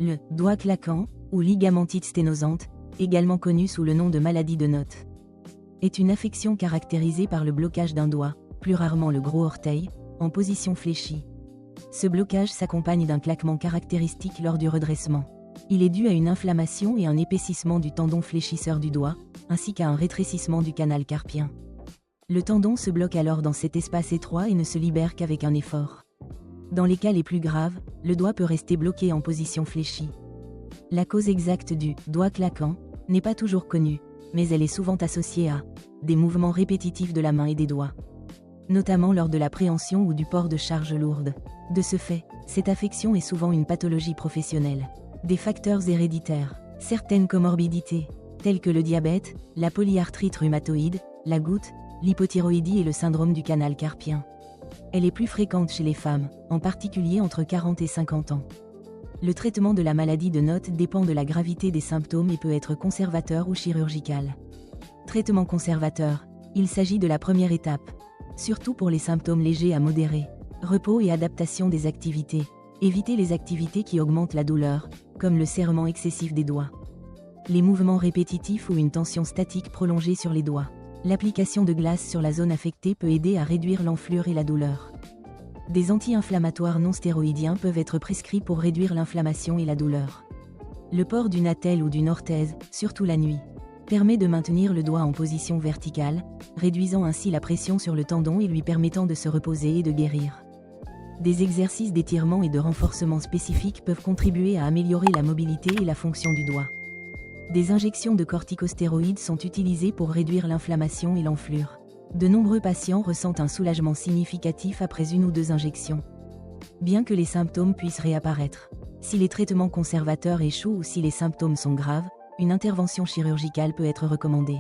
Le doigt claquant, ou ligamentite sténosante, également connue sous le nom de maladie de Noth, est une affection caractérisée par le blocage d'un doigt, plus rarement le gros orteil, en position fléchie. Ce blocage s'accompagne d'un claquement caractéristique lors du redressement. Il est dû à une inflammation et un épaississement du tendon fléchisseur du doigt, ainsi qu'à un rétrécissement du canal carpien. Le tendon se bloque alors dans cet espace étroit et ne se libère qu'avec un effort. Dans les cas les plus graves, le doigt peut rester bloqué en position fléchie. La cause exacte du doigt claquant n'est pas toujours connue, mais elle est souvent associée à des mouvements répétitifs de la main et des doigts, notamment lors de la préhension ou du port de charges lourdes. De ce fait, cette affection est souvent une pathologie professionnelle. Des facteurs héréditaires, certaines comorbidités, telles que le diabète, la polyarthrite rhumatoïde, la goutte, l'hypothyroïdie et le syndrome du canal carpien. Elle est plus fréquente chez les femmes, en particulier entre 40 et 50 ans. Le traitement de la maladie de Noth dépend de la gravité des symptômes et peut être conservateur ou chirurgical. Traitement conservateur, il s'agit de la première étape, surtout pour les symptômes légers à modérés. Repos et adaptation des activités. Éviter les activités qui augmentent la douleur, comme le serrement excessif des doigts, les mouvements répétitifs ou une tension statique prolongée sur les doigts. L'application de glace sur la zone affectée peut aider à réduire l'enflure et la douleur. Des anti-inflammatoires non stéroïdiens peuvent être prescrits pour réduire l'inflammation et la douleur. Le port d'une attelle ou d'une orthèse, surtout la nuit, permet de maintenir le doigt en position verticale, réduisant ainsi la pression sur le tendon et lui permettant de se reposer et de guérir. Des exercices d'étirement et de renforcement spécifiques peuvent contribuer à améliorer la mobilité et la fonction du doigt. Des injections de corticostéroïdes sont utilisées pour réduire l'inflammation et l'enflure. De nombreux patients ressentent un soulagement significatif après une ou deux injections, bien que les symptômes puissent réapparaître. Si les traitements conservateurs échouent ou si les symptômes sont graves, une intervention chirurgicale peut être recommandée.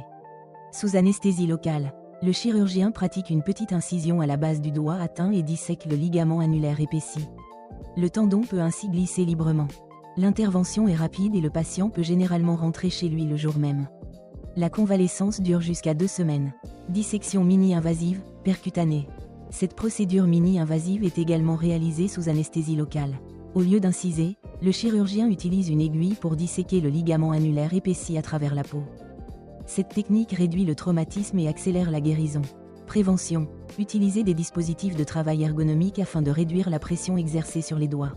Sous anesthésie locale, le chirurgien pratique une petite incision à la base du doigt atteint et dissèque le ligament annulaire épaissi. Le tendon peut ainsi glisser librement. L'intervention est rapide et le patient peut généralement rentrer chez lui le jour même. La convalescence dure jusqu'à 2 semaines. Dissection mini-invasive, percutanée. Cette procédure mini-invasive est également réalisée sous anesthésie locale. Au lieu d'inciser, le chirurgien utilise une aiguille pour disséquer le ligament annulaire épaissi à travers la peau. Cette technique réduit le traumatisme et accélère la guérison. Prévention. Utiliser des dispositifs de travail ergonomiques afin de réduire la pression exercée sur les doigts.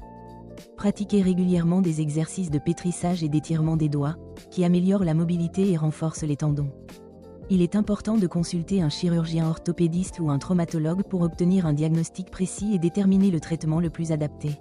Pratiquer régulièrement des exercices de pétrissage et d'étirement des doigts, qui améliorent la mobilité et renforcent les tendons. Il est important de consulter un chirurgien orthopédiste ou un traumatologue pour obtenir un diagnostic précis et déterminer le traitement le plus adapté.